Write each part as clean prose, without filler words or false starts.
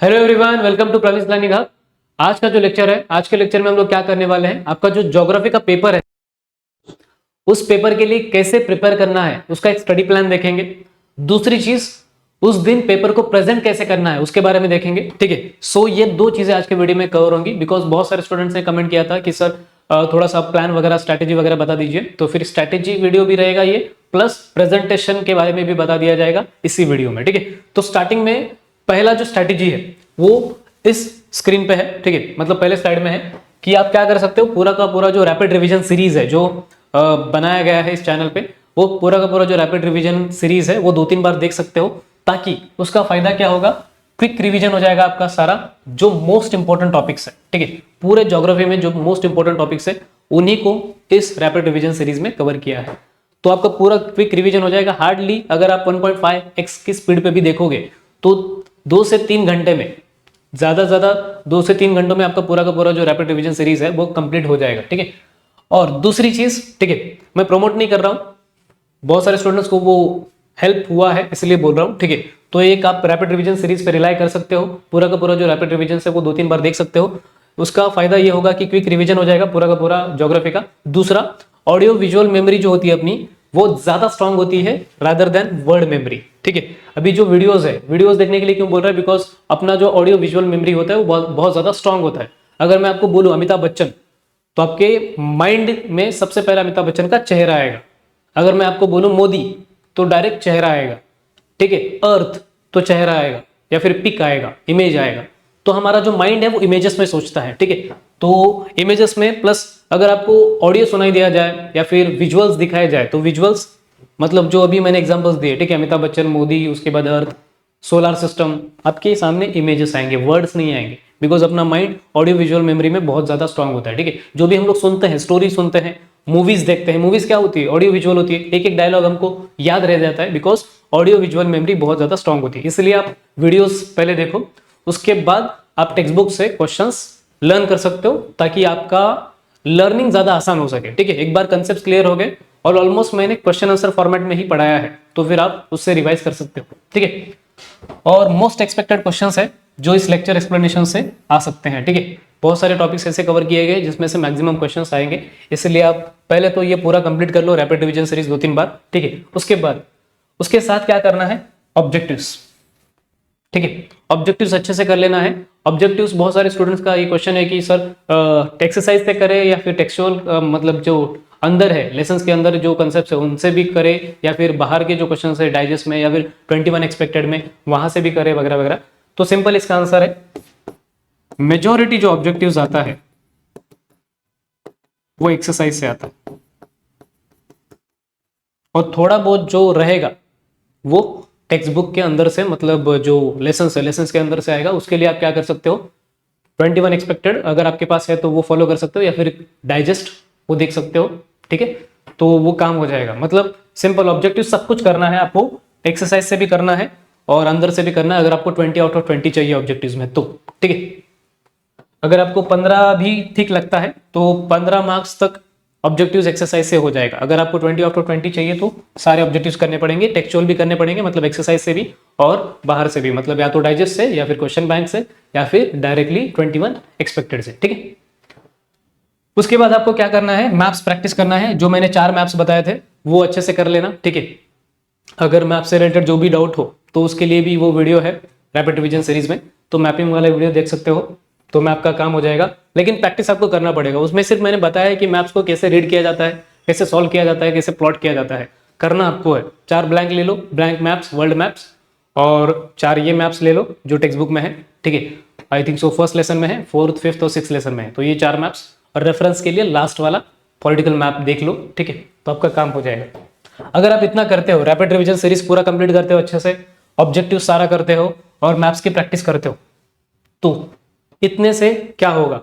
Hello everyone, welcome to Praveez learning hub. आज का जो लेक्चर है, आज के लेक्चर में हम लोग क्या करने वाले हैं, आपका जो ज्योग्राफी का पेपर है उस पेपर के लिए कैसे प्रिपेयर करना है उसका एक स्टडी प्लान देखेंगे। दूसरी चीज, उस दिन पेपर को प्रेजेंट कैसे करना है उसके बारे में देखेंगे। ठीक है, सो ये दो चीजें आज के वीडियो में कवर होंगी बिकॉज बहुत सारे स्टूडेंट्स ने कमेंट किया था कि सर थोड़ा सा प्लान वगैरह स्ट्रैटेजी वगैरह बता दीजिए, तो फिर स्ट्रैटेजी वीडियो भी रहेगा ये, प्लस प्रेजेंटेशन के बारे में भी बता दिया जाएगा इसी वीडियो में। ठीक है, तो स्टार्टिंग में पहला जो स्ट्रैटेजी है वो इस स्क्रीन पे है। ठीक है, मतलब पहले स्लाइड में है कि आप क्या कर सकते हो, पूरा का पूरा जो रैपिड रिवीजन सीरीज है जो बनाया गया है इस चैनल पे, वो पूरा का पूरा जो रैपिड रिवीजन सीरीज है वो 2-3 बार देख सकते हो, ताकि उसका फायदा क्या होगा, क्विक रिवीजन हो जाएगा आपका सारा जो मोस्ट इंपॉर्टेंट टॉपिक्स है। ठीक है, पूरे ज्योग्राफी में जो मोस्ट इंपॉर्टेंट टॉपिक्स है उन्हीं को इस रैपिड रिवीजन सीरीज में कवर किया है, तो आपका पूरा क्विक रिवीजन हो जाएगा। हार्डली अगर आप 1.5x की स्पीड पे भी देखोगे तो 2 से 3 घंटे में, ज्यादा से ज्यादा 2 से 3 घंटों में आपका पूरा का पूरा जो रैपिड रिवीजन सीरीज है वो कंप्लीट हो जाएगा। ठीक है, और दूसरी चीज, ठीक है, मैं प्रमोट नहीं कर रहा हूं, बहुत सारे स्टूडेंट्स को वो हेल्प हुआ है इसलिए बोल रहा हूं। ठीक है, तो एक आप रैपिड रिवीजन सीरीज पे रिलाई कर सकते हो, पूरा का पूरा जो रैपिड रिवीजन है वो 2-3 बार देख सकते हो। उसका फायदा ये होगा कि क्विक रिवीजन हो जाएगा पूरा का पूरा ज्योग्राफी का। दूसरा, ऑडियो विजुअल मेमोरी जो होती है अपनी वो ज्यादा स्ट्रांग होती है रादर देन वर्ड मेमोरी। ठीक है, अभी जो वीडियोस है, वीडियोस देखने के लिए क्यों बोल रहा है, बिकॉज अपना जो ऑडियो विजुअल मेमोरी होता है वो बहुत बहुत ज्यादा स्ट्रांग होता है। अगर मैं आपको बोलूं अमिताभ बच्चन, तो आपके माइंड में सबसे पहले अमिताभ बच्चन का चेहरा आएगा। अगर मैं आपको बोलूं मोदी, तो डायरेक्ट चेहरा आएगा। ठीक है, अर्थ तो चेहरा आएगा या फिर पिक आएगा, इमेज आएगा। तो हमारा जो माइंड है वो इमेजेस में सोचता है। ठीक है, तो इमेजेस में प्लस अगर आपको ऑडियो सुनाई दिया जाए या फिर विजुअल्स दिखाए जाए, तो विजुअल्स मतलब जो अभी मैंने एग्जांपल्स दिए, ठीक है, अमिताभ बच्चन, मोदी, उसके बाद अर्थ, सोलर सिस्टम, आपके सामने इमेजेस आएंगे, वर्ड्स नहीं आएंगे, बिकॉज अपना माइंड ऑडियो विजुअल मेमोरी में बहुत ज्यादा स्ट्रांग होता है। ठीक है, जो भी हम लोग सुनते हैं, स्टोरी सुनते हैं, मूवीज देखते हैं, मूवीज क्या होती है, ऑडियो विजुअल होती है, एक एक डायलॉग हमको याद रह जाता है बिकॉज ऑडियो विजुअल मेमोरी बहुत ज्यादा स्ट्रांग होती है। इसलिए आप वीडियोस पहले देखो, उसके बाद आप टेक्स्ट बुक से क्वेश्चंस लर्न कर सकते हो ताकि आपका लर्निंग ज्यादा आसान हो सके। ठीक है, एक बार कंसेप्ट क्लियर हो गए और ऑलमोस्ट मैंने क्वेश्चन आंसर फॉर्मेट में ही पढ़ाया है, तो फिर आप उससे रिवाइज कर सकते हो। ठीक है, और मोस्ट एक्सपेक्टेड क्वेश्चंस है जो इस लेक्चर एक्सप्लेनेशन से आ सकते हैं। ठीक है, बहुत सारे टॉपिक्स ऐसे कवर किए गए जिसमें से मैक्सिमम क्वेश्चंस आएंगे, इसलिए आप पहले तो ये पूरा कंप्लीट कर लो रैपिड रिवीजन सीरीज 2-3 बार। ठीक है, उसके बाद उसके साथ क्या करना है, ऑब्जेक्टिव्स। ठीक है, ऑब्जेक्टिव्स अच्छे से कर लेना है। ऑब्जेक्टिव्स बहुत सारे स्टूडेंट्स का ये क्वेश्चन है कि सर एक्सरसाइज से करें या फिर टेक्सचुअल मतलब जो अंदर है, लेसन्स के अंदर जो कंसेप्ट है उनसे भी करे, या फिर बाहर के जो क्वेश्चन है डाइजेस्ट में या फिर 21 एक्सपेक्टेड में वहां से भी करे वगैरह वगैरह। तो सिंपल इसका आंसर है, मेजॉरिटी जो ऑब्जेक्टिव्स आता है वो एक्सरसाइज से आता है, और थोड़ा बहुत जो रहेगा वो टेक्स्ट बुक के अंदर से, मतलब जो लेसन्स है लेसन्स के अंदर से आएगा। उसके लिए आप क्या कर सकते हो, 21 एक्सपेक्टेड अगर आपके पास है तो वो फॉलो कर सकते हो, या फिर डाइजेस्ट वो देख सकते हो। ठीक है, तो वो काम हो जाएगा। मतलब सिंपल ऑब्जेक्टिव सब कुछ करना है आपको, एक्सरसाइज से भी करना है और अंदर से भी करना है। अगर आपको 20 आउट ऑफ 20 चाहिए ऑब्जेक्टिव्स में तो ठीक है, अगर आपको 15 भी ठीक लगता है तो 15 मार्क्स तक ऑब्जेक्टिव्स एक्सरसाइज से हो जाएगा। अगर आपको 20 आउट ऑफ 20 चाहिए तो सारे ऑब्जेक्टिव्स करने पड़ेंगे, टेक्सचुअल भी करने पड़ेंगे, मतलब एक्सरसाइज से भी और बाहर से भी, मतलब या तो डाइजेस्ट से या फिर क्वेश्चन बैंक से या फिर डायरेक्टली 21 एक्सपेक्टेड से। ठीक है, उसके बाद आपको क्या करना है, मैप्स प्रैक्टिस करना है। जो मैंने 4 मैप्स बताए थे वो अच्छे से कर लेना। ठीक है, अगर मैप से रिलेटेड जो भी डाउट हो तो उसके लिए भी वो वीडियो है रैपिड रिवीजन सीरीज में, तो मैपिंग वाला वीडियो देख सकते हो, तो मैप का काम हो जाएगा। लेकिन प्रैक्टिस आपको करना पड़ेगा, उसमें सिर्फ मैंने बताया है कि मैप्स को कैसे रीड किया जाता है, कैसे सॉल्व किया जाता है, कैसे प्लॉट किया जाता है, करना आपको है। 4 ब्लैंक ले लो, ब्लैंक मैप्स, वर्ल्ड मैप्स, और 4 ये मैप्स ले लो जो टेक्स्ट बुक में है। ठीक है, I think so first lesson में है, 4th, 5th और 6th लेसन में है, तो ये 4 मैप्स, और रेफरेंस के लिए लास्ट वाला पॉलिटिकल मैप देख लो। ठीक है, तो आपका काम हो जाएगा। अगर आप इतना करते हो, रैपिड रिवीजन सीरीज पूरा कंप्लीट करते हो अच्छे से, ऑब्जेक्टिव सारा करते हो और मैप्स की प्रैक्टिस करते हो, तो इतने से क्या होगा,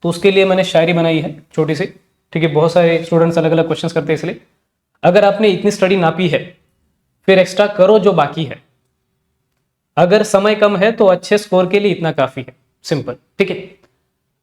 तो उसके लिए मैंने शायरी बनाई है छोटी सी। ठीक है, बहुत सारे स्टूडेंट्स अलग अलग क्वेश्चंस करते हैं, इसलिए अगर आपने इतनी स्टडी नापी है फिर एक्स्ट्रा करो जो बाकी है। अगर समय कम है तो अच्छे स्कोर के लिए इतना काफी है, सिंपल। ठीक है,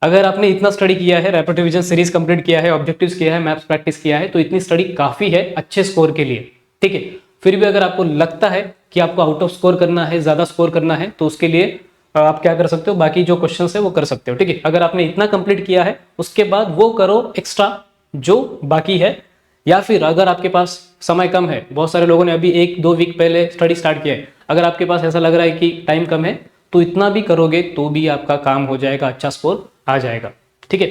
अगर आपने इतना स्टडी किया है, रैपिड रिवीजन सीरीज कंप्लीट किया है, ऑब्जेक्टिव्स किया है, मैप्स प्रैक्टिस किया है, तो इतनी स्टडी काफी है अच्छे स्कोर के लिए। ठीक है, फिर भी अगर आपको लगता है कि आपको आउट ऑफ स्कोर करना है, ज्यादा स्कोर करना है, तो उसके लिए आप क्या कर सकते हो, बाकी जो क्वेश्चन है वो कर सकते हो। ठीक है, अगर आपने इतना कंप्लीट किया है उसके बाद वो करो एक्स्ट्रा जो बाकी है, या फिर अगर आपके पास समय कम है, बहुत सारे लोगों ने अभी 1-2 वीक पहले स्टडी स्टार्ट किया है, अगर आपके पास ऐसा लग रहा है कि टाइम कम है तो इतना भी करोगे तो भी आपका काम हो जाएगा, अच्छा स्कोर आ जाएगा। ठीक है,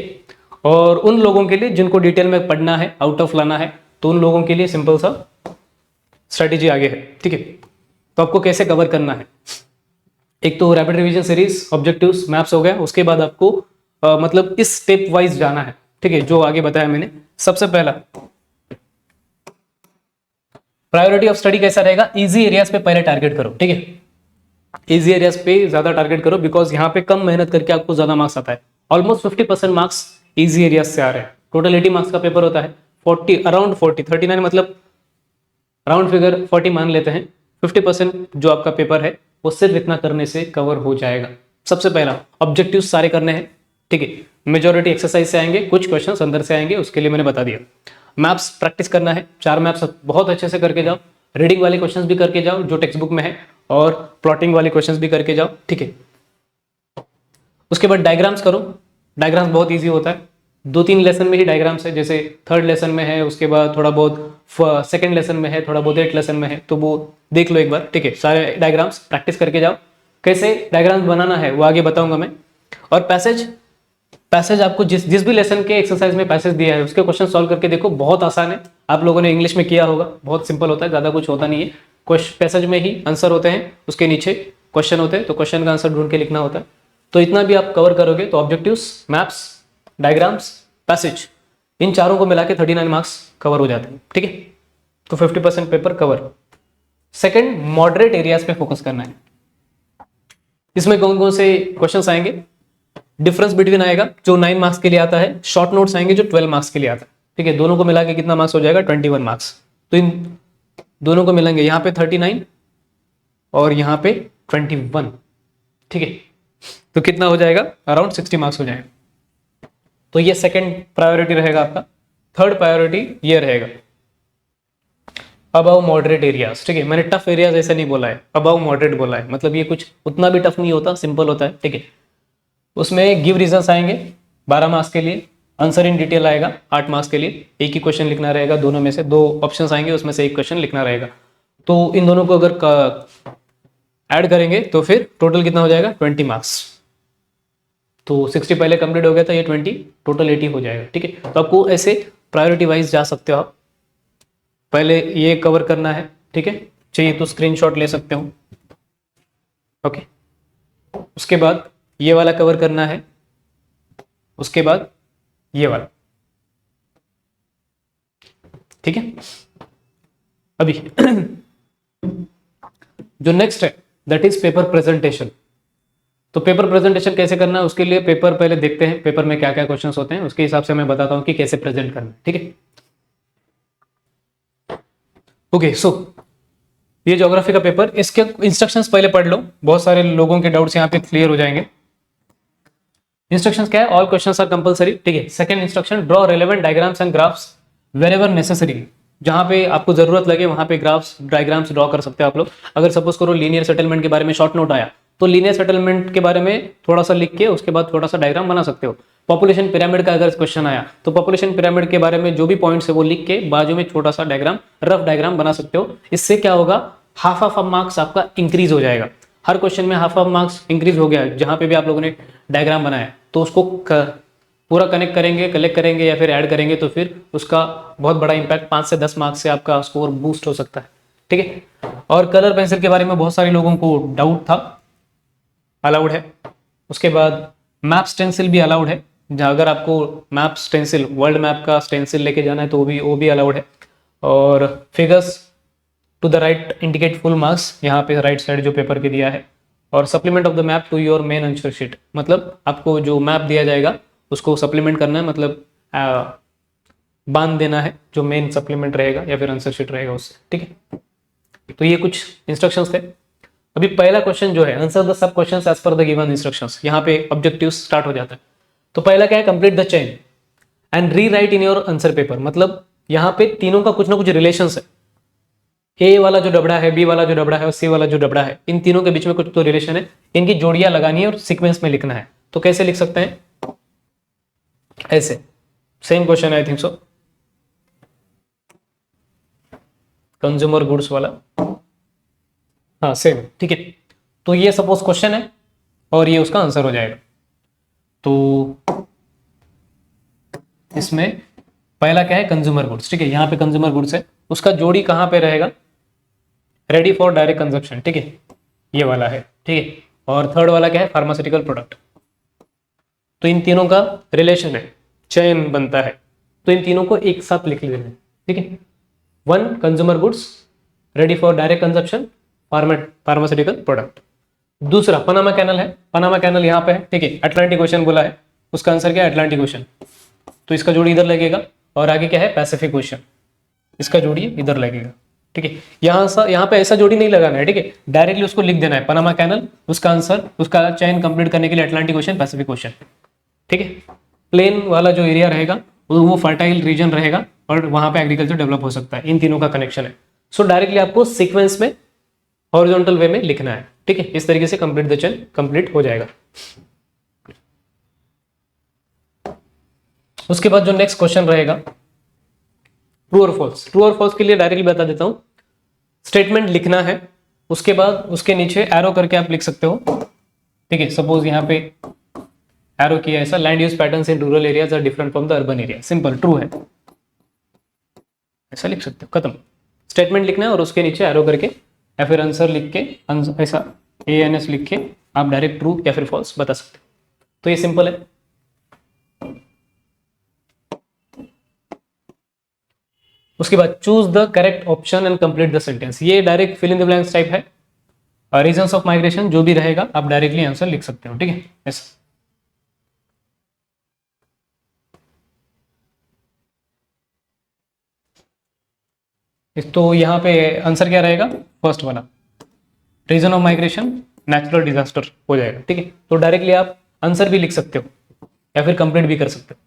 और उन लोगों के लिए जिनको डिटेल में पढ़ना है, आउट ऑफ लाना है, तो उन लोगों के लिए सिंपल सा स्ट्रेटेजी आगे है। ठीक है, तो आपको कैसे कवर करना है, एक तो rapid revision series, objectives, maps हो गया, उसके बाद आपको मतलब इस स्टेप वाइज जाना है। ठीक है, जो आगे बताया मैंने। सबसे पहला प्रायोरिटी ऑफ स्टडी कैसा रहेगा, इजी एरियाज पे पहले टारगेट करो। ठीक है, इजी एरियाज पे ज्यादा टारगेट करो, बिकॉज यहाँ पे कम मेहनत करके आपको ज्यादा मार्क्स आता है। ऑलमोस्ट 50% मार्क्स इजी एरियाज से आ रहे हैं। टोटल 80 मार्क्स का पेपर होता है, 40 अराउंड 40 39 मतलब राउंड फिगर 40 मान लेते हैं। 50% जो आपका पेपर है वो सिर्फ इतना करने से कवर हो जाएगा। सबसे पहला ऑब्जेक्टिव सारे करने हैं। ठीक है, मेजोरिटी एक्सरसाइज से आएंगे, कुछ क्वेश्चन अंदर से आएंगे, उसके लिए मैंने बता दिया। मैप्स प्रैक्टिस करना है, 4 मैप्स बहुत अच्छे से करके जाओ। रीडिंग वाले क्वेश्चंस भी करके जाओ जो टेक्स्ट बुक में है, और प्लॉटिंग वाले क्वेश्चंस भी करके जाओ। ठीक है, उसके बाद डायग्राम्स करो। डायग्राम्स बहुत इजी होता है, 2-3 लेसन में ही डायग्राम्स है, जैसे थर्ड लेसन में है, उसके बाद थोड़ा बहुत सेकंड लेसन में है, थोड़ा बहुत 8 लेसन में है, तो वो देख लो एक बार। ठीक है, सारे डायग्राम्स प्रैक्टिस करके जाओ। कैसे डायग्राम्स बनाना है वो आगे बताऊंगा मैं। और पैसेज आपको जिस भी लेसन के एक्सरसाइज में पैसेज दिया है उसके क्वेश्चन सॉल्व करके देखो, बहुत आसान है। आप लोगों ने इंग्लिश में किया होगा, बहुत सिंपल होता है, ज़्यादा कुछ होता नहीं है। पैसेज में ही आंसर होते हैं, उसके नीचे क्वेश्चन होते हैं, तो क्वेश्चन का आंसर ढूंढ के लिखना होता है। तो इतना भी आप कवर करोगे तो ऑब्जेक्टिव्स, मैप्स, डायग्राम्स, पैसेज, इन चारों को मिला के 39 मार्क्स कवर हो जाते हैं। ठीक है, तो 50% paper cover. Second, moderate areas पे फोकस करना है। इसमें कौन कौन से क्वेश्चंस आएंगे, डिफरेंस बिटवीन आएगा जो 9 मार्क्स के लिए आता है, शॉर्ट नोट्स आएंगे जो 12 मार्क्स के लिए आता है। ठीक है, दोनों को मिला के कितना मार्क्स हो जाएगा, 21 मार्क्स। तो इन दोनों को मिलेंगे, यहाँ पे 39 और यहाँ पे 21। ठीक है, तो कितना हो जाएगा, अराउंड 60 मार्क्स हो जाएगा। तो ये सेकंड प्रायोरिटी रहेगा आपका। थर्ड प्रायोरिटी ये रहेगा अबव मॉडरेट एरियाज। ठीक है, मैंने टफ एरियाज ऐसा नहीं बोला है, अबव मॉडरेट बोला है, मतलब ये कुछ उतना भी टफ नहीं होता, सिंपल होता है। ठीक है, उसमें गिव रीजंस आएंगे 12 मार्क्स के लिए, आंसर इन डिटेल आएगा 8 मार्क्स के लिए, एक ही क्वेश्चन लिखना रहेगा, दोनों में से 2 ऑप्शंस आएंगे, उसमें से एक क्वेश्चन लिखना रहेगा। तो इन दोनों को अगर ऐड करेंगे तो फिर टोटल कितना हो जाएगा, 20 मार्क्स। तो 60 पहले कंप्लीट हो गया था, ये 20 टोटल 80 हो जाएगा। ठीक है, तो आपको ऐसे प्रायोरिटी वाइज जा सकते हो आप। पहले ये कवर करना है। ठीक है, चाहिए तो स्क्रीनशॉट ले सकते हो। ओके, उसके बाद ये वाला कवर करना है, उसके बाद ये वाला। ठीक है, अभी जो नेक्स्ट है दैट इज पेपर प्रेजेंटेशन। तो पेपर प्रेजेंटेशन कैसे करना है, उसके लिए पेपर पहले देखते हैं, पेपर में क्या क्या क्वेश्चंस होते हैं, उसके हिसाब से मैं बताता हूं कि कैसे प्रेजेंट करना है। ठीक है, ओके, सो ये ज्योग्राफी का पेपर, इसके इंस्ट्रक्शंस पहले पढ़ लो, बहुत सारे लोगों के डाउट्स यहाँ पे क्लियर हो जाएंगे। इंस्ट्रक्शंस क्या है, ऑल क्वेश्चंस आर कंपलसरी। ठीक है, second instruction, draw relevant diagrams and graphs wherever necessary. जहां पे आपको जरूरत लगे वहां पे ग्राफ्स डायग्राम्स ड्रॉ कर सकते हो आप लोग। अगर सपोज करो लीनियर सेटलमेंट के बारे में शॉर्ट नोट आया, तो लीनियर सेटलमेंट के बारे में थोड़ा सा लिख के उसके बाद थोड़ा सा डायग्राम बना सकते हो। पॉपुलेशन पिरामिड का अगर क्वेश्चन आया तो पॉपुलेशन पिरामिड के बारे में जो भी पॉइंट्स है वो लिख के बाजू में छोटा सा डायग्राम, रफ डायग्राम बना सकते हो। इससे क्या होगा, हाफ ऑफ मार्क्स आपका इंक्रीज हो जाएगा। हर क्वेश्चन में हाफ ऑफ मार्क्स इंक्रीज हो गया जहां पे भी आप लोगों ने डायग्राम बनाया, तो उसको पूरा कनेक्ट करेंगे, कलेक्ट करेंगे या फिर ऐड करेंगे, तो फिर उसका बहुत बड़ा इंपैक्ट 5 से 10 मार्क्स से आपका स्कोर बूस्ट हो सकता है। ठीक है, और कलर पेंसिल के बारे में बहुत सारे लोगों को डाउट था, अलाउड है। उसके बाद मैप स्टेंसिल भी अलाउड है, जहाँ अगर आपको मैप स्टेंसिल, वर्ल्ड मैप का स्टेंसिल लेके जाना है तो वो भी अलाउड है। और figures to the right indicate full marks, यहाँ पे राइट साइड जो पेपर के दिया है। और supplement of the map to your main answer sheet, मतलब आपको जो मैप दिया जाएगा उसको सप्लीमेंट करना है, मतलब बांध देना है जो मेन सप्लीमेंट रहेगा या फिर आंसर शीट रहेगा उससे। ठीक है, तो ये कुछ इंस्ट्रक्शंस थे। अभी पहला क्वेश्चन जो है, answer the sub questions as per the given instructions, यहाँ पे ऑब्जेक्टिव्स स्टार्ट हो जाता है। तो पहला क्या है, complete the chain and re right in your answer paper. मतलब यहाँ पे तीनों का कुछ ना कुछ रिलेशंस है। ए वाला जो डबड़ा है, बी वाला जो डबड़ा है और सी वाला जो डबड़ा है, इन तीनों के बीच में कुछ तो रिलेशन है, इनकी जोड़ियां लगानी है और सीक्वेंस में लिखना है। तो कैसे लिख सकते हैं? ऐसे, same question I think so, consumer goods वाला, हाँ सेम, ठीक है। तो ये सपोज क्वेश्चन है और ये उसका आंसर हो जाएगा। तो इसमें पहला क्या है? कंज्यूमर गुड्स, ठीक है, यहाँ पे कंज्यूमर गुड्स है, उसका जोड़ी कहाँ पे रहेगा? रेडी फॉर डायरेक्ट कंजप्शन, ठीक है, ये वाला है, ठीक है। और थर्ड वाला क्या है? Pharmaceutical product. तो इन तीनों का रिलेशन है, चयन बनता है, तो इन तीनों को एक साथ लिख लेना है, ठीक है। One consumer goods, ready for direct consumption, pharmaceutical product. दूसरा पनामा कैनल है, पनामा कैनल यहाँ पे है, ठीक है, अटलांटिक ओशन बोला है, उसका आंसर क्या है? अटलांटिक ओशन, तो इसका जोड़ी इधर लगेगा। और आगे क्या है? पैसिफिक ओशन, इसका जोड़ी इधर लगेगा, ठीक है। यहाँ पे ऐसा जोड़ी नहीं लगाना है, ठीक है, डायरेक्टली उसको लिख देना है पनामा कैनल, उसका आंसर, उसका चयन कंप्लीट करने के लिए अटलांटिक ओशन, पैसिफिक ओशन, ठीक है। प्लेन वाला जो एरिया रहेगा वो फर्टाइल रीजन रहेगा और वहां पे एग्रीकल्चर डेवलप हो सकता है, इन तीनों का कनेक्शन है। सो डायरेक्टली आपको सीक्वेंस में हॉरिजॉन्टल वे में लिखना है, ठीक है। इस तरीके से कंप्लीट द चेन कंप्लीट हो जाएगा। उसके बाद जो नेक्स्ट क्वेश्चन रहेगा, ट्रू और फॉल्स। ट्रू और फॉल्स के लिए डायरेक्टली बता देता हूं, स्टेटमेंट लिखना है, उसके बाद उसके नीचे एरो करके आप लिख सकते हो, ठीक है। सपोज यहाँ पे एरो किया ऐसा, land use patterns in rural areas are different from the urban area, simple, true है, ऐसा लिख सकते हो, खत्म। स्टेटमेंट लिखना है और उसके नीचे एरो करके या फिर आंसर लिख के, ऐसा ANS लिख के आप डायरेक्ट ट्रू या फिर फॉल्स बता सकते हो। तो ये सिंपल है। उसके बाद choose the correct option and complete the sentence, ये direct fill in the blanks type है। रीजंस ऑफ माइग्रेशन जो भी रहेगा आप डायरेक्टली आंसर लिख सकते हो, ठीक है, ऐसा। तो यहाँ पे आंसर क्या रहेगा? फर्स्ट वाला, reason of migration natural disaster हो जाएगा, ठीक है। तो डायरेक्टली आप आंसर भी लिख सकते हो या फिर कंप्लीट भी कर सकते हो।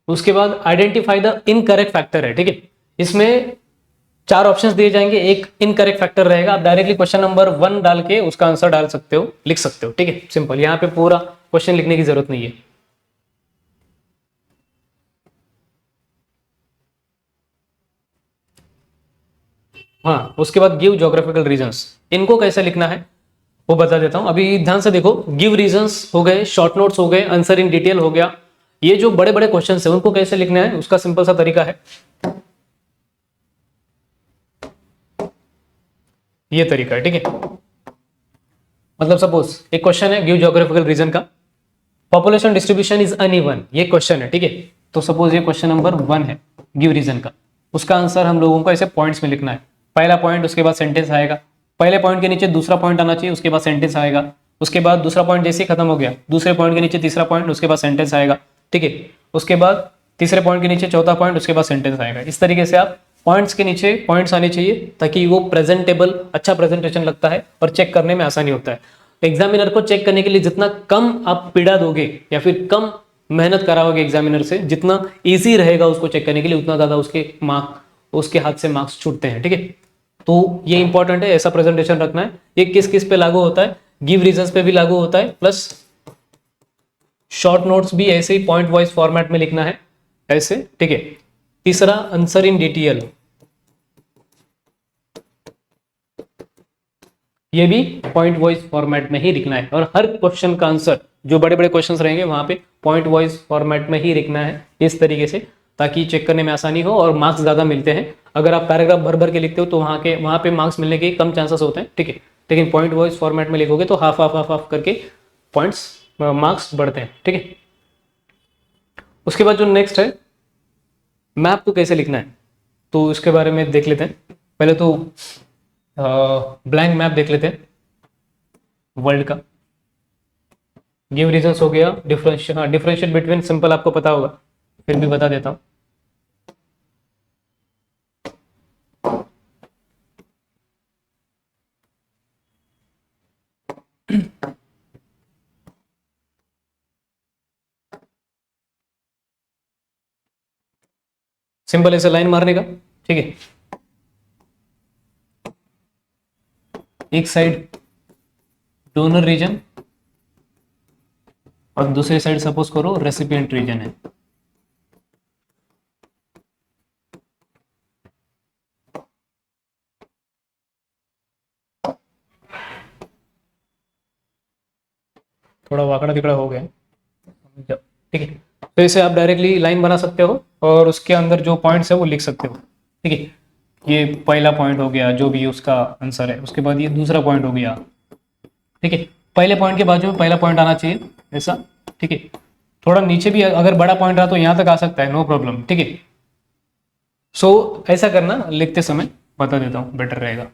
उसके बाद आइडेंटिफाई द इनकरेक्ट फैक्टर है, ठीक है। इसमें 4 ऑप्शंस दिए जाएंगे, एक इनकरेक्ट फैक्टर रहेगा, आप डायरेक्टली क्वेश्चन नंबर 1 डाल के उसका आंसर डाल सकते हो, लिख सकते हो, ठीक है, सिंपल। यहाँ पे पूरा क्वेश्चन लिखने की जरूरत नहीं है। हाँ, उसके बाद गिव ज्योग्राफिकल रीजंस, इनको कैसे लिखना है वो बता देता हूं, अभी ध्यान से देखो। गिव रीजंस हो गए, शॉर्ट नोट्स हो गए, आंसर इन डिटेल हो गया, ये जो बड़े बड़े क्वेश्चन है उनको कैसे लिखना है, उसका सिंपल सा तरीका है, ये तरीका है, ठीक है। मतलब सपोज एक क्वेश्चन है, गिव ज्योग्राफिकल रीजन का, पॉपुलेशन डिस्ट्रीब्यूशन इज अनइवन, ये क्वेश्चन है, ठीक है। तो सपोज ये क्वेश्चन नंबर 1 है गिव रीजन का, उसका आंसर हम लोगों को ऐसे पॉइंट्स में लिखना है। पहला पॉइंट, उसके बाद सेंटेंस आएगा, पहले पॉइंट के नीचे दूसरा पॉइंट आना चाहिए, उसके बाद सेंटेंस आएगा, उसके बाद दूसरा पॉइंट जैसे ही खत्म हो गया, दूसरे पॉइंट के नीचे तीसरा पॉइंट, उसके बाद सेंटेंस आएगा, ठीक है। उसके बाद तीसरे पॉइंट के नीचे चौथा पॉइंट, उसके बाद सेंटेंस आएगा। इस तरीके से आप पॉइंट्स के नीचे पॉइंट्स आने चाहिए ताकि वो प्रेजेंटेबल, अच्छा प्रेजेंटेशन लगता है और चेक करने में आसानी होता है। एग्जामिनर को चेक करने के लिए जितना कम आप पीड़ा दोगे या फिर कम मेहनत कराओगे एग्जामिनर से, जितना इजी रहेगा उसको चेक करने के लिए, उतना ज्यादा उसके मार्क, उसके हाथ से मार्क्स छूटते हैं, ठीक है। तो ये इंपॉर्टेंट है, ऐसा प्रेजेंटेशन रखना है। ये किस किस पे लागू होता है? गिव रीजंस पे भी लागू होता है, प्लस शॉर्ट नोट्स भी ऐसे ही पॉइंट वाइज फॉर्मेट में लिखना है, ऐसे, ठीक है। तीसरा आंसर इन डिटेल, ये भी पॉइंट वाइज फॉर्मेट में ही लिखना है, और हर क्वेश्चन का आंसर जो बड़े बड़े क्वेश्चंस रहेंगे वहां पे पॉइंट वाइज फॉर्मेट में ही लिखना है, इस तरीके से, ताकि चेक करने में आसानी हो और मार्क्स ज्यादा मिलते हैं। अगर आप पैराग्राफ भर भर के लिखते हो तो वहां पे मार्क्स मिलने के कम चांसेस होते हैं, ठीक है। लेकिन पॉइंट वाइज फॉर्मेट में लिखोगे तो हाफ हाफ हाफ हाफ करके पॉइंट्स, मार्क्स बढ़ते हैं, ठीक है। उसके बाद जो नेक्स्ट है, मैप को कैसे लिखना है, तो इसके बारे में देख लेते हैं। पहले तो ब्लैंक मैप देख लेते हैं वर्ल्ड का। गिव रीजंस हो गया, डिफरेंशिएट बिटवीन, सिंपल आपको पता होगा, फिर भी बता देता हूं। सिंपल ऐसे लाइन मारने का, ठीक है। एक साइड डोनर रीजन और दूसरी साइड सपोज करो रेसिपिएंट रीजन है। थोड़ा वाकड़ा तिकड़ा हो गया, ठीक है। तो इसे आप डायरेक्टली लाइन बना सकते हो और उसके अंदर जो पॉइंट्स है वो लिख सकते हो, ठीक है। ये पहला पॉइंट हो गया जो भी उसका आंसर है, उसके बाद ये दूसरा पॉइंट हो गया, ठीक है। पहले पॉइंट के बाजू में पहला पॉइंट आना चाहिए ऐसा, ठीक है। थोड़ा नीचे भी अगर बड़ा पॉइंट रहा तो यहाँ तक आ सकता है, नो प्रॉब्लम, ठीक है। सो ऐसा करना, लिखते समय बता देता हूँ, बेटर रहेगा।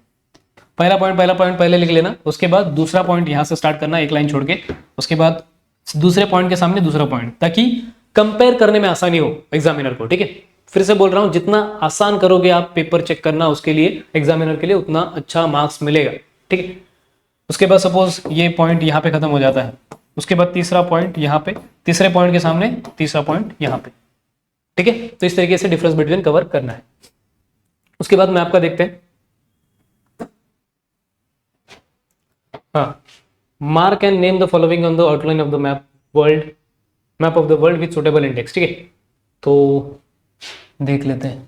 पहला पॉइंट पहले लिख लेना, उसके बाद दूसरा पॉइंट यहाँ से स्टार्ट करना एक लाइन छोड़ के, उसके बाद दूसरे पॉइंट के सामने दूसरा पॉइंट, ताकि कंपेयर करने में आसानी हो एग्जामिनर को, ठीक है। फिर से बोल रहा हूं, जितना आसान करोगे आप पेपर चेक करना, उसके लिए एग्जामिनर के लिए उतना अच्छा मार्क्स मिलेगा, ठीक है। उसके बाद सपोज ये पॉइंट यहाँ पे खत्म हो जाता है, उसके बाद तीसरा पॉइंट यहाँ पे, तीसरे पॉइंट के सामने तीसरा पॉइंट यहाँ पे, ठीक है। तो इस तरीके से डिफरेंस बिटवीन कवर करना है। उसके बाद मैप का देखते हैं। हाँ, mark and name the following on the outline of the map of the world with suitable index, ठीक है। तो देख लेते हैं।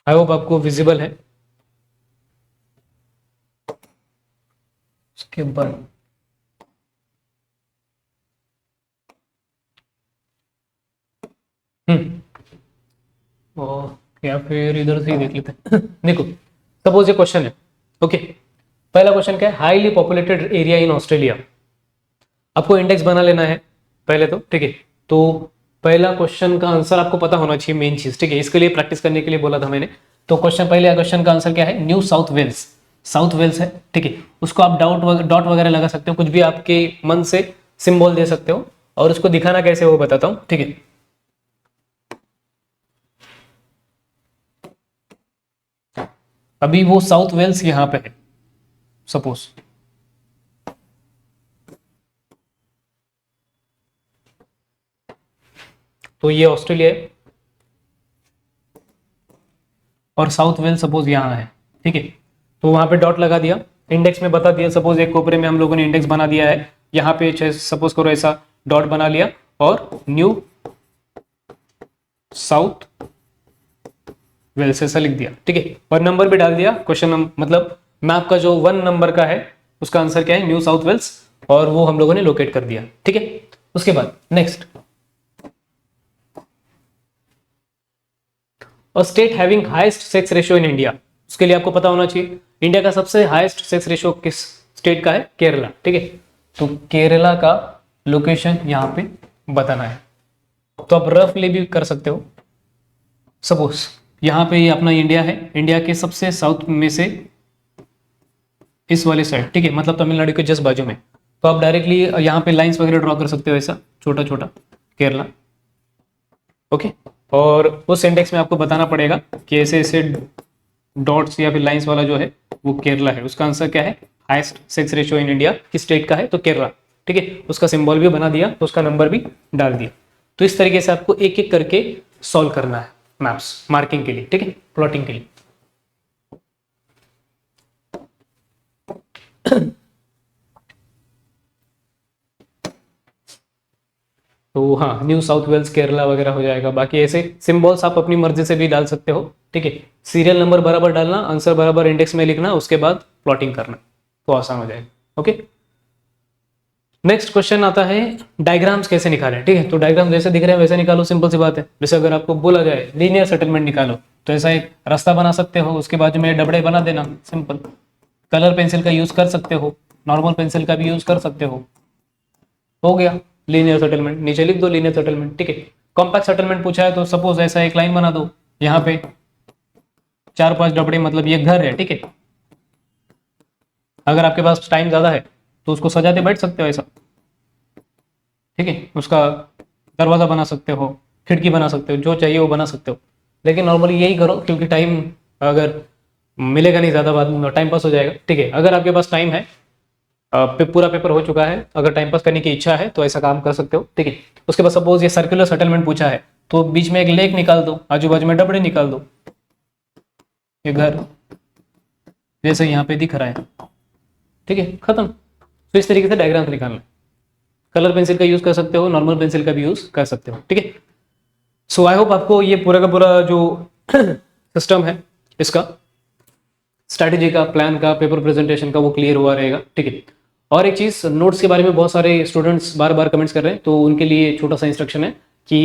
आई होप आपको विजिबल है। उसके बाद या फिर इधर से ही देख लेते हैं। देखो, सपोज ये क्वेश्चन है, ओके। पहला क्वेश्चन क्या है, highly populated area in Australia. आपको इंडेक्स बना लेना है पहले तो, ठीक है। तो पहला क्वेश्चन का आंसर आपको पता होना चाहिए, मेन चीज, ठीक है। इसके लिए प्रैक्टिस करने के लिए बोला था मैंने। तो पहले क्वेश्चन का आंसर क्या है, New South Wales, South Wales है, ठीक है। उसको आप डॉट वगैरह लगा सकते हो, कुछ भी आपके मन से सिंबल दे सकते हो, और उसको दिखाना कैसे वो बताता हूं, ठीक है। अभी वो साउथ वेल्स यहाँ पे है सपोज, तो ये ऑस्ट्रेलिया है और साउथ वेल्स सपोज यहाँ है, ठीक है। तो वहां पे डॉट लगा दिया, इंडेक्स में बता दिया, सपोज एक कोपरे में हम लोगों ने इंडेक्स बना दिया है, यहाँ पे सपोज करो ऐसा डॉट बना लिया और न्यू साउथ वेल्स ऐसा लिख दिया, ठीक है। और नंबर भी डाल दिया, क्वेश्चन मतलब मैप का जो 1 नंबर का है उसका आंसर क्या है, न्यू साउथ वेल्स, और वो हम लोगों ने लोकेट कर दिया, ठीक है। उसके बाद नेक्स्ट, और state having highest sex ratio in India. उसके लिए आपको पता होना चाहिए इंडिया का सबसे हाईएस्ट सेक्स रेशियो किस स्टेट का है, केरला, ठीक है। तो केरला का लोकेशन यहाँ पे बताना है। तो आप रफली भी कर सकते हो, सपोज यहाँ पे ये अपना इंडिया है, इंडिया के सबसे साउथ में से इस वाले साइड, ठीक है, मतलब तमिलनाडु के जस्ट बाजू में। तो आप डायरेक्टली यहाँ पे लाइंस वगैरह ड्रॉ कर सकते हो ऐसा छोटा छोटा, केरला, ओके। और उस इंडेक्स में आपको बताना पड़ेगा कि ऐसे ऐसे डॉट्स या फिर लाइंस वाला जो है वो केरला है। उसका आंसर क्या है, highest sex ratio in India किस स्टेट का है, तो केरला, ठीक है। उसका सिंबल भी बना दिया, तो उसका नंबर भी डाल दिया। तो इस तरीके से आपको एक एक करके सॉल्व करना है मैप्स मार्किंग के लिए, ठीक है, प्लॉटिंग के लिए। तो हाँ, न्यू साउथ वेल्स केरला वगैरह हो जाएगा। बाकी ऐसे सिंबल्स आप अपनी मर्जी से भी डाल सकते हो, ठीक है। सीरियल नंबर बराबर डालना, आंसर बराबर इंडेक्स में लिखना, उसके बाद प्लॉटिंग करना, तो आसान हो जाएगा, ओके। नेक्स्ट क्वेश्चन आता है, डायग्राम्स कैसे निकालें, ठीक है। तो डायग्राम जैसे दिख रहे हैं वैसे निकालो, सिंपल सी बात है। जैसे अगर आपको बोला जाए लीनियर सेटलमेंट निकालो, तो ऐसा एक रास्ता बना सकते हो, उसके बाजू में डबड़े बना देना, सिंपल। कलर पेंसिल का यूज कर सकते हो, नॉर्मल पेंसिल का भी यूज कर सकते हो गया लीनियर सेटलमेंट। नीचे लिख दो लीनियर सेटलमेंट, ठीक है। कॉम्पैक्ट सेटलमेंट पूछा है तो सपोज ऐसा एक लाइन बना दो, यहाँ पे 4-5 डबड़े, मतलब ये घर है, ठीक है। अगर आपके पास टाइम ज्यादा है तो उसको सजाते बैठ सकते हो ऐसा, ठीक है। उसका दरवाजा बना सकते हो, खिड़की बना सकते हो, जो चाहिए वो बना सकते हो, लेकिन नॉर्मली यही करो क्योंकि टाइम अगर मिलेगा नहीं ज़्यादा, बाद में टाइम पास हो जाएगा। ठीक है, अगर आपके पास टाइम है, पूरा पेपर हो चुका है, अगर टाइम पास करने की इच्छा है तो ऐसा काम कर सकते हो। ठीक है, उसके बाद सपोज ये सर्कुलर सेटलमेंट पूछा है तो बीच में एक लेक निकाल दो, आजू बाजू में डबड़े निकाल दो, ये घर जैसे यहाँ पे दिख रहा है। ठीक है, खत्म। तो इस तरीके से डायग्राम्स निकालना है। कलर पेंसिल का यूज कर सकते हो, नॉर्मल पेंसिल का भी यूज कर सकते हो। ठीक है, सो आई होप आपको ये पूरा का पूरा जो सिस्टम है इसका, स्ट्रैटेजी का, प्लान का, पेपर प्रेजेंटेशन का, वो क्लियर हुआ रहेगा। ठीक है, और एक चीज़, नोट्स के बारे में बहुत सारे स्टूडेंट्स बार बार कमेंट्स कर रहे हैं, तो उनके लिए छोटा सा इंस्ट्रक्शन है कि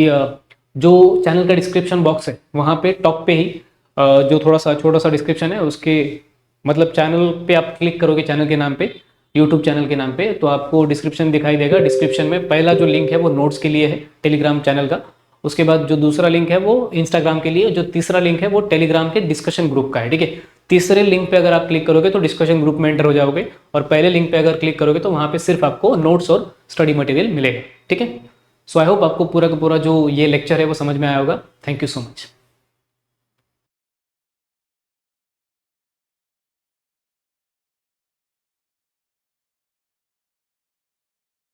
जो चैनल का डिस्क्रिप्शन बॉक्स है वहाँ पे टॉप पे ही जो थोड़ा सा छोटा सा डिस्क्रिप्शन है उसके, मतलब चैनल पे आप क्लिक करोगे, चैनल के नाम पे, यूट्यूब चैनल के नाम पे, तो आपको डिस्क्रिप्शन दिखाई देगा। डिस्क्रिप्शन में पहला जो लिंक है वो नोट्स के लिए है, टेलीग्राम चैनल का। उसके बाद जो दूसरा लिंक है वो इंस्टाग्राम के लिए, जो तीसरा लिंक है वो टेलीग्राम के डिस्कशन ग्रुप का है। ठीक है, तीसरे लिंक पे अगर आप क्लिक करोगे तो डिस्कशन ग्रुप में एंटर हो जाओगे, और पहले लिंक पे अगर क्लिक करोगे तो वहां पे सिर्फ आपको नोट्स और स्टडी मटेरियल मिलेगा। ठीक है, सो आई होप आपको पूरा का पूरा जो ये लेक्चर है वो समझ में आया होगा। Thank you so much.